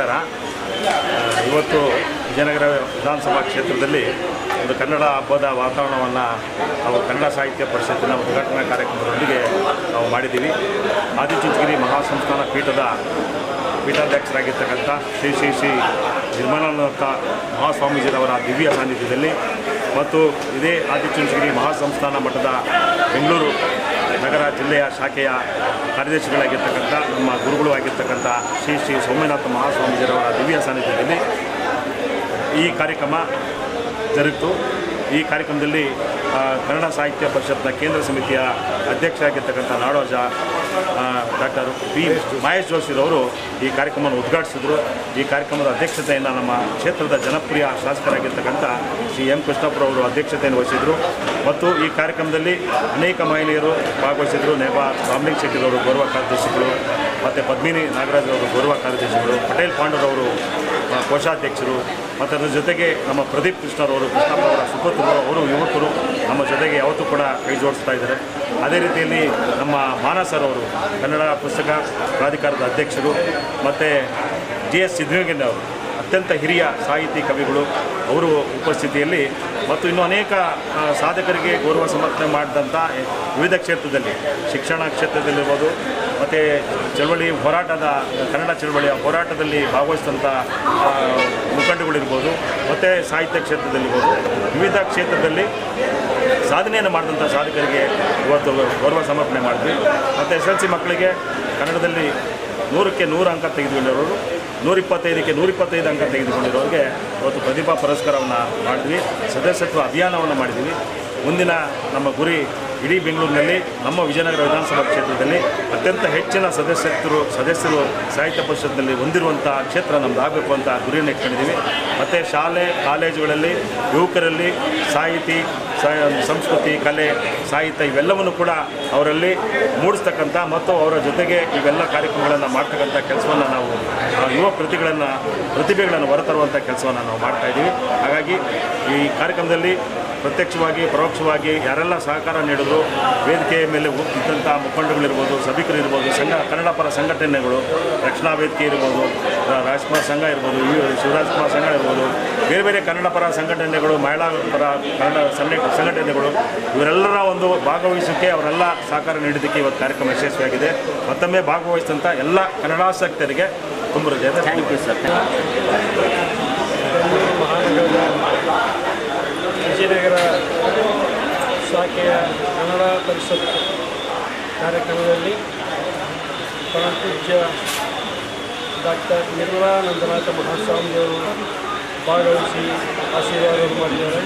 ನಮಸ್ಕಾರ. ಇವತ್ತು ವಿಜಯನಗರ ವಿಧಾನಸಭಾ ಕ್ಷೇತ್ರದಲ್ಲಿ ಒಂದು ಕನ್ನಡ ಹಬ್ಬದ ವಾತಾವರಣವನ್ನು ನಾವು ಕನ್ನಡ ಸಾಹಿತ್ಯ ಪರಿಷತ್ತಿನ ಉದ್ಘಾಟನಾ ಕಾರ್ಯಕ್ರಮದೊಂದಿಗೆ ನಾವು ಮಾಡಿದ್ದೀವಿ. ಆದಿಚುಂಚನಗಿರಿ ಮಹಾಸಂಸ್ಥಾನ ಪೀಠಾಧ್ಯಕ್ಷರಾಗಿರ್ತಕ್ಕಂಥ ಶ್ರೀ ನಿರ್ಮಲಾನಂದ ಮಹಾಸ್ವಾಮೀಜಿರವರ ದಿವ್ಯ ಸಾನ್ನಿಧ್ಯದಲ್ಲಿ ಮತ್ತು ಇದೇ ಆದಿಚುಂಚನಗಿರಿ ಮಹಾಸಂಸ್ಥಾನ ಮಠದ ಬೆಂಗಳೂರು ನಗರ ಜಿಲ್ಲೆಯ ಶಾಖೆಯ ಕಾರ್ಯದರ್ಶಿಗಳಾಗಿರ್ತಕ್ಕಂಥ ನಮ್ಮ ಗುರುಗಳು ಆಗಿರ್ತಕ್ಕಂಥ ಶ್ರೀ ಸೋಮನಾಥ ಮಹಾಸ್ವಾಮೀಜಿರವರ ದಿವ್ಯ ಸಾನ್ನಿಧ್ಯದಲ್ಲಿ ಈ ಕಾರ್ಯಕ್ರಮ ಜರುಗಿತು. ಈ ಕಾರ್ಯಕ್ರಮದಲ್ಲಿ ಕನ್ನಡ ಸಾಹಿತ್ಯ ಪರಿಷತ್ನ ಕೇಂದ್ರ ಸಮಿತಿಯ ಅಧ್ಯಕ್ಷರಾಗಿರ್ತಕ್ಕಂಥ ನಾಡೋಜ ಡಾಕ್ಟರ್ ಪಿ ಮಹೇಶ್ ಜೋಶಿರವರು ಈ ಕಾರ್ಯಕ್ರಮವನ್ನು ಉದ್ಘಾಟಿಸಿದರು. ಈ ಕಾರ್ಯಕ್ರಮದ ಅಧ್ಯಕ್ಷತೆಯನ್ನು ನಮ್ಮ ಕ್ಷೇತ್ರದ ಜನಪ್ರಿಯ ಶಾಸಕರಾಗಿರ್ತಕ್ಕಂಥ ಶ್ರೀ ಎಂ ಕೃಷ್ಣಪ್ಪರವರು ಅಧ್ಯಕ್ಷತೆಯನ್ನು ವಹಿಸಿದರು. ಮತ್ತು ಈ ಕಾರ್ಯಕ್ರಮದಲ್ಲಿ ಅನೇಕ ಮಹಿಳೆಯರು ಭಾಗವಹಿಸಿದರು. ನೇಬಾ ರಾಮಲಿಂಗ್ ಶೆಟ್ಟಿರವರು ಗೌರವ ಕಾರ್ಯದರ್ಶಿಗಳು, ಮತ್ತು ಪದ್ಮಿನಿ ನಾಗರಾಜ್ ಅವರು ಗೌರವ ಕಾರ್ಯದರ್ಶಿಗಳು, ಪಟೇಲ್ ಪಾಂಡೂರವರು ಕೋಶಾಧ್ಯಕ್ಷರು, ಮತ್ತು ಅದರ ಜೊತೆಗೆ ನಮ್ಮ ಪ್ರದೀಪ್ ಕೃಷ್ಣರವರು, ಕೃಷ್ಣಪ್ಪರವರ ಸುಪುತ್ರರು, ಅವರು ಯುವಕರು ನಮ್ಮ ಜೊತೆಗೆ ಯಾವತ್ತೂ ಕೂಡ ಕೈ ಜೋಡಿಸ್ತಾ ಇದ್ದಾರೆ. ಅದೇ ರೀತಿಯಲ್ಲಿ ನಮ್ಮ ಮಾನಸರವರು ಕನ್ನಡ ಪುಸ್ತಕ ಪ್ರಾಧಿಕಾರದ ಅಧ್ಯಕ್ಷರು, ಮತ್ತು GS ಸಿದ್ಧಗಂಗೆ ಅವರು ಅತ್ಯಂತ ಹಿರಿಯ ಸಾಹಿತಿ ಕವಿಗಳು, ಅವರು ಉಪಸ್ಥಿತಿಯಲ್ಲಿ ಮತ್ತು ಇನ್ನೂ ಅನೇಕ ಸಾಧಕರಿಗೆ ಗೌರವ ಸಮರ್ಪಣೆ ಮಾಡಿದಂಥ ವಿವಿಧ ಕ್ಷೇತ್ರದಲ್ಲಿ ಶಿಕ್ಷಣ ಕ್ಷೇತ್ರದಲ್ಲಿರ್ಬೋದು, ಮತ್ತು ಚಳವಳಿ ಹೋರಾಟದ ಕನ್ನಡ ಚಳವಳಿಯ ಹೋರಾಟದಲ್ಲಿ ಭಾಗವಹಿಸಿದಂಥ ಮುಖಂಡಗಳಿರ್ಬೋದು, ಮತ್ತು ಸಾಹಿತ್ಯ ಕ್ಷೇತ್ರದಲ್ಲಿರ್ಬೋದು, ವಿವಿಧ ಕ್ಷೇತ್ರದಲ್ಲಿ ಸಾಧನೆಯನ್ನು ಮಾಡಿದಂಥ ಸಾಧಕರಿಗೆ ಇವತ್ತು ಗೌರವ ಸಮರ್ಪಣೆ ಮಾಡಿದ್ವಿ. ಮತ್ತು SLC ಮಕ್ಕಳಿಗೆ ಕನ್ನಡದಲ್ಲಿ 100ಕ್ಕೆ 100 ಅಂಕ ತೆಗೆದುಕೊಂಡಿರೋರು, 125ಕ್ಕೆ 125 ಅಂಕ ತೆಗೆದುಕೊಂಡಿರೋರಿಗೆ ಇವತ್ತು ಪ್ರತಿಭಾ ಪುರಸ್ಕಾರವನ್ನು ಮಾಡಿದ್ವಿ. ಸದಸ್ಯತ್ವ ಅಭಿಯಾನವನ್ನು ಮಾಡಿದ್ವಿ. ಮುಂದಿನ ನಮ್ಮ ಗುರಿ ಇಡೀ ಬೆಂಗಳೂರಿನಲ್ಲಿ ನಮ್ಮ ವಿಜಯನಗರ ವಿಧಾನಸಭಾ ಕ್ಷೇತ್ರದಲ್ಲಿ ಅತ್ಯಂತ ಹೆಚ್ಚಿನ ಸದಸ್ಯರು ಸಾಹಿತ್ಯ ಪರಿಷತ್ನಲ್ಲಿ ಹೊಂದಿರುವಂಥ ಕ್ಷೇತ್ರ ನಮ್ಮದು ಆಗಬೇಕು ಅಂತ ಗುರಿಯನ್ನು ಇಟ್ಕೊಂಡಿದ್ದೀವಿ. ಮತ್ತು ಶಾಲೆ ಕಾಲೇಜುಗಳಲ್ಲಿ ಯುವಕರಲ್ಲಿ ಸಾಹಿತಿ, ಸಂಸ್ಕೃತಿ, ಕಲೆ, ಸಾಹಿತ್ಯ ಇವೆಲ್ಲವನ್ನು ಕೂಡ ಅವರಲ್ಲಿ ಮೂಡಿಸ್ತಕ್ಕಂಥ ಮತ್ತು ಅವರ ಜೊತೆಗೆ ಇವೆಲ್ಲ ಕಾರ್ಯಕ್ರಮಗಳನ್ನು ಮಾಡ್ತಕ್ಕಂಥ ಕೆಲಸವನ್ನು ನಾವು ಯುವ ಪ್ರತಿಭೆಗಳನ್ನು ಹೊರತರುವಂಥ ಕೆಲಸವನ್ನು ನಾವು ಮಾಡ್ತಾಯಿದ್ದೀವಿ. ಹಾಗಾಗಿ ಈ ಕಾರ್ಯಕ್ರಮದಲ್ಲಿ ಪ್ರತ್ಯಕ್ಷವಾಗಿ ಪರೋಕ್ಷವಾಗಿ ಯಾರೆಲ್ಲ ಸಹಕಾರ ನೀಡಿದ್ರು, ವೇದಿಕೆಯ ಮೇಲೆ ಇದ್ದಂಥ ಮುಖಂಡಗಳಿರ್ಬೋದು, ಸಭಿಕರಿರ್ಬೋದು, ಕನ್ನಡ ಪರ ಸಂಘಟನೆಗಳು, ರಕ್ಷಣಾ ವೇದಿಕೆ ಇರ್ಬೋದು, ರಾಜ್ಕುಮಾರ್ ಸಂಘ ಇರ್ಬೋದು, ಶಿವರಾಜ್ ಕುಮಾರ್ ಸಂಘ ಇರ್ಬೋದು, ಬೇರೆ ಬೇರೆ ಕನ್ನಡ ಪರ ಸಂಘಟನೆಗಳು, ಮಹಿಳಾ ಪರ ಕನ್ನಡ ಸಂಘಟನೆಗಳು, ಇವರೆಲ್ಲರ ಒಂದು ಭಾಗವಹಿಸೋಕ್ಕೆ ಅವರೆಲ್ಲ ಸಹಕಾರ ನೀಡಿದ್ದಕ್ಕೆ ಇವತ್ತು ಕಾರ್ಯಕ್ರಮ ಯಶಸ್ವಿಯಾಗಿದೆ. ಮತ್ತೊಮ್ಮೆ ಭಾಗವಹಿಸಿದಂಥ ಎಲ್ಲ ಕನ್ನಡಾಸಕ್ತರಿಗೆ ತುಂಬ ಹೃದಯದ ಥ್ಯಾಂಕ್ ಯು ಸರ್. ವಿಜಯನಗರ ಶಾಖೆಯ ಕನ್ನಡ ಪರಿಷತ್ ಕಾರ್ಯಕ್ರಮದಲ್ಲಿ ಪರಮಪೂಜ್ಯ ಡಾಕ್ಟರ್ ನಿರ್ಮಲಾನಂದನಾಥ ಮಹಾಸ್ವಾಮಿಯವರು ಭಾಗವಹಿಸಿ ಆಶೀರ್ವಾದ ಮಾಡಿದ್ದಾರೆ.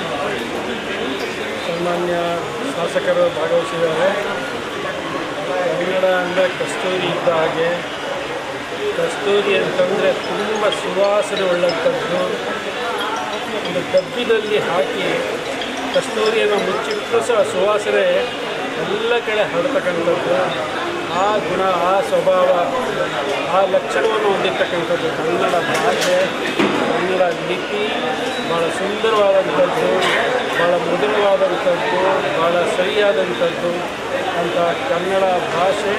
ಸನ್ಮಾನ್ಯ ಶಾಸಕರು ಭಾಗವಹಿಸಿದ್ದಾರೆ. ಕನ್ನಡ ಅಂದರೆ ಕಸ್ತೂರಿ ಇದ್ದ ಹಾಗೆ. ಕಸ್ತೂರಿ ಅಂತಂದರೆ ತುಂಬ ಸುವಾಸನೆ ಉಳ್ಳಂಥದ್ದು. ಒಂದು ಡಬ್ಬಿನಲ್ಲಿ ಹಾಕಿ ಕಸ್ತೂರಿಯನ್ನು ಮುಚ್ಚಿಟ್ಟರೂ ಸಹ ಸುವಾಸನೆ ಎಲ್ಲ ಕಡೆ ಹರಡ್ತಕ್ಕಂಥದ್ದು. ಆ ಗುಣ, ಆ ಸ್ವಭಾವ, ಆ ಲಕ್ಷಣವನ್ನು ಹೊಂದಿರತಕ್ಕಂಥದ್ದು ಕನ್ನಡ ಭಾಷೆ, ಕನ್ನಡ ಲಿಪಿ ಭಾಳ ಸುಂದರವಾದಂಥದ್ದು, ಭಾಳ ಮಧುರವಾದಂಥದ್ದು, ಭಾಳ ಸರಿಯಾದಂಥದ್ದು ಅಂತ ಕನ್ನಡ ಭಾಷೆ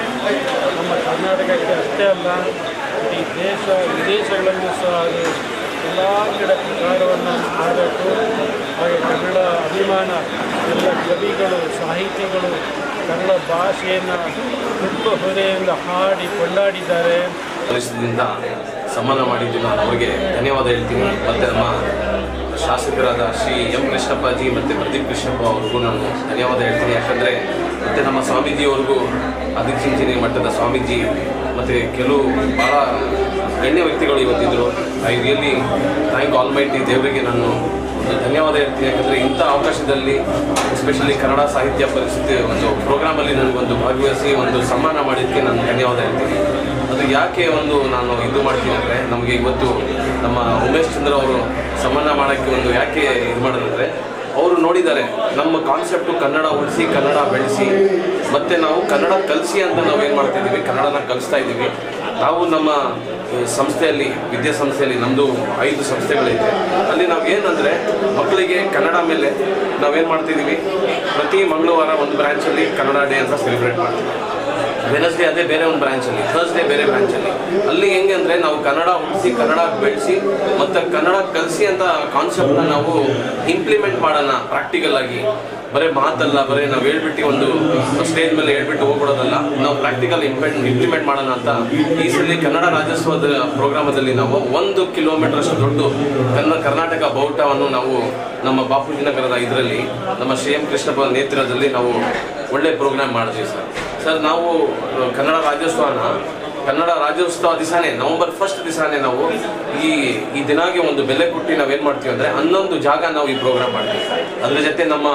ನಮ್ಮ ಕರ್ನಾಟಕಕ್ಕೆ ಅಷ್ಟೇ ಅಲ್ಲ, ಈ ದೇಶ ವಿದೇಶಗಳಲ್ಲೂ ಸಹ ಅದು ಎಲ್ಲ ಕಡೆ ಪ್ರಚಾರವನ್ನು ಮಾಡಬೇಕು. ಹಾಗೆ ಕನ್ನಡ ಅಭಿಮಾನ ಎಲ್ಲ ಕವಿಗಳು, ಸಾಹಿತಿಗಳು ಕನ್ನಡ ಭಾಷೆಯನ್ನು ತುಂಬ ಹೃದಯದಿಂದ ಹಾಡಿ ಕೊಂಡಾಡಿದ್ದಾರೆ. ಪರಿಷತ್ತಿನಿಂದ ಸನ್ಮಾನ ಮಾಡಿದ್ದು ನಾನು ಅವರಿಗೆ ಧನ್ಯವಾದ ಹೇಳ್ತೀನಿ. ಮತ್ತು ನಮ್ಮ ಶಾಸಕರಾದ ಶ್ರೀ ಎಂ ಕೃಷ್ಣಪ್ಪಾಜಿ ಮತ್ತು ಪ್ರದೀಪ್ ಕೃಷ್ಣಪ್ಪ ಅವ್ರಿಗೂ ನಾನು ಧನ್ಯವಾದ ಹೇಳ್ತೀನಿ. ಯಾಕಂದರೆ ಮತ್ತು ನಮ್ಮ ಸ್ವಾಮೀಜಿಯವ್ರಿಗೂ, ಆದಿಚುಂಚನಗಿರಿ ಮಠದ ಸ್ವಾಮೀಜಿ ಮತ್ತು ಕೆಲವು ಭಾಳ ಗಣ್ಯ ವ್ಯಕ್ತಿಗಳು ಇವತ್ತಿದ್ದರು. ಐ ರಿಯಲಿ ಥ್ಯಾಂಕ್ ಆಲ್ಮೈಟಿ ದೇವರಿಗೆ ನಾನು ಧನ್ಯವಾದ ಹೇಳ್ತೀನಿ. ಯಾಕಂದರೆ ಇಂಥ ಅವಕಾಶದಲ್ಲಿ ಎಸ್ಪೆಷಲಿ ಕನ್ನಡ ಸಾಹಿತ್ಯ ಪರಿಷತ್ ಒಂದು ಪ್ರೋಗ್ರಾಮಲ್ಲಿ ನನಗೊಂದು ಭಾಗವಹಿಸಿ ಒಂದು ಸನ್ಮಾನ ಮಾಡಿದ್ದಕ್ಕೆ ನಾನು ಧನ್ಯವಾದ ಹೇಳ್ತೀನಿ. ಅದು ಯಾಕೆ ನಾನು ಇದು ಮಾಡ್ತೀನಿ ಅಂದರೆ, ನಮಗೆ ಇವತ್ತು ನಮ್ಮ ಉಮೇಶ್ ಚಂದ್ರ ಅವರು ಸನ್ಮಾನ ಮಾಡೋಕ್ಕೆ ಯಾಕೆ ಇದು ಮಾಡೋದಂದರೆ, ಅವರು ನೋಡಿದ್ದಾರೆ ನಮ್ಮ ಕಾನ್ಸೆಪ್ಟು ಕನ್ನಡ ಉಳಿಸಿ, ಕನ್ನಡ ಬೆಳೆಸಿ, ಮತ್ತು ನಾವು ಕನ್ನಡ ಕಲಿಸಿ ಅಂತ ನಾವೇನು ಮಾಡ್ತಾಯಿದ್ದೀವಿ, ಕನ್ನಡನ ಕಲಿಸ್ತಾ ಇದ್ದೀವಿ. ನಾವು ನಮ್ಮ ಸಂಸ್ಥೆಯಲ್ಲಿ, ವಿದ್ಯಾಸಂಸ್ಥೆಯಲ್ಲಿ ನಮ್ಮದು 5 ಸಂಸ್ಥೆಗಳಿದೆ. ಅಲ್ಲಿ ನಾವು ಏನಂದರೆ ಮಕ್ಕಳಿಗೆ ಕನ್ನಡ ಮೇಲೆ ನಾವೇನು ಮಾಡ್ತಿದ್ದೀವಿ, ಪ್ರತಿ ಮಂಗಳವಾರ ಒಂದು ಬ್ರ್ಯಾಂಚಲ್ಲಿ ಕನ್ನಡ ಡೇ ಅಂತ ಸೆಲೆಬ್ರೇಟ್ ಮಾಡ್ತೀವಿ. ವೆನಸ್ಡೇ ಅದೇ ಬೇರೆ ಒಂದು ಬ್ರಾಂಚಲ್ಲಿ, ಥರ್ಸ್ಡೇ ಬೇರೆ ಬ್ರಾಂಚಲ್ಲಿ. ಅಲ್ಲಿ ಹೆಂಗೆ ಅಂದರೆ ನಾವು ಕನ್ನಡ ಹುಟ್ಟಿಸಿ, ಕನ್ನಡ ಬೆಳೆಸಿ ಮತ್ತು ಕನ್ನಡ ಕಲಿಸಿ ಅಂತ ಕಾನ್ಸೆಪ್ಟ್ನ ನಾವು ಇಂಪ್ಲಿಮೆಂಟ್ ಮಾಡೋಣ ಪ್ರಾಕ್ಟಿಕಲ್ ಆಗಿ. ಬರೀ ಮಾತಲ್ಲ, ಬರೀ ನಾವು ಹೇಳ್ಬಿಟ್ಟು ಒಂದು ಸ್ಟೇಜ್ ಮೇಲೆ ಹೇಳ್ಬಿಟ್ಟು ಹೋಗ್ಬಿಡೋದಲ್ಲ, ನಾವು ಪ್ರಾಕ್ಟಿಕಲ್ ಇಂಪ್ಲಿಮೆಂಟ್ ಮಾಡೋಣ ಅಂತ ಈ ಸಲ ಕನ್ನಡ ರಾಜ್ಯೋತ್ಸವದ ಪ್ರೋಗ್ರಾಮದಲ್ಲಿ ನಾವು 1 ಕಿಲೋಮೀಟರ್ ಅಷ್ಟು ದೊಡ್ಡ ಕರ್ನಾಟಕ ಬಾವುಟವನ್ನು ನಾವು ನಮ್ಮ ಬಾಪೂಜಿ ನಗರದ ಇದರಲ್ಲಿ ನಮ್ಮ ಶ್ರೀ ಎಂ ಕೃಷ್ಣಪ್ಪ ನೇತೃತ್ವದಲ್ಲಿ ನಾವು ಒಳ್ಳೆ ಪ್ರೋಗ್ರಾಮ್ ಮಾಡಿದ್ವಿ ಸರ್. ನಾವು ಕನ್ನಡ ರಾಜ್ಯೋತ್ಸವ ದಿವಸನೇ ನವೆಂಬರ್ 1 ದಿವಸನೇ ನಾವು ಈ ದಿನಾಗೆ ಒಂದು ಬೆಲೆ ಕೊಟ್ಟು ನಾವೇನು ಮಾಡ್ತೀವಿ ಅಂದರೆ 11 ಜಾಗ ನಾವು ಈ ಪ್ರೋಗ್ರಾಮ್ ಮಾಡ್ತೀವಿ. ಅದ್ರ ಜೊತೆ ನಮ್ಮ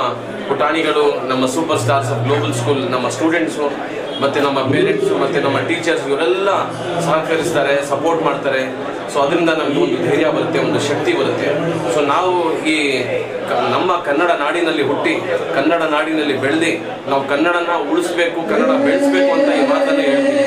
ಪುಟಾಣಿಗಳು, ನಮ್ಮ super stars of global school, ನಮ್ಮ ಸ್ಟೂಡೆಂಟ್ಸು ಮತ್ತು ನಮ್ಮ ಪೇರೆಂಟ್ಸು ಮತ್ತು ನಮ್ಮ ಟೀಚರ್ಸ್ ಇವರೆಲ್ಲ ಸಹಕರಿಸ್ತಾರೆ, ಸಪೋರ್ಟ್ ಮಾಡ್ತಾರೆ. ಸೊ ಅದರಿಂದ ನಮಗೆ ಒಂದು ಧೈರ್ಯ ಬರುತ್ತೆ, ಒಂದು ಶಕ್ತಿ ಬರುತ್ತೆ. ಸೊ ನಾವು ನಮ್ಮ ಕನ್ನಡ ನಾಡಿನಲ್ಲಿ ಹುಟ್ಟಿ, ಕನ್ನಡ ನಾಡಿನಲ್ಲಿ ಬೆಳೆದು ನಾವು ಕನ್ನಡನ ಉಳಿಸ್ಬೇಕು, ಕನ್ನಡ ಬೆಳೆಸಬೇಕು ಅಂತ ಈ ಮಾತನ್ನು ಹೇಳ್ತೀವಿ.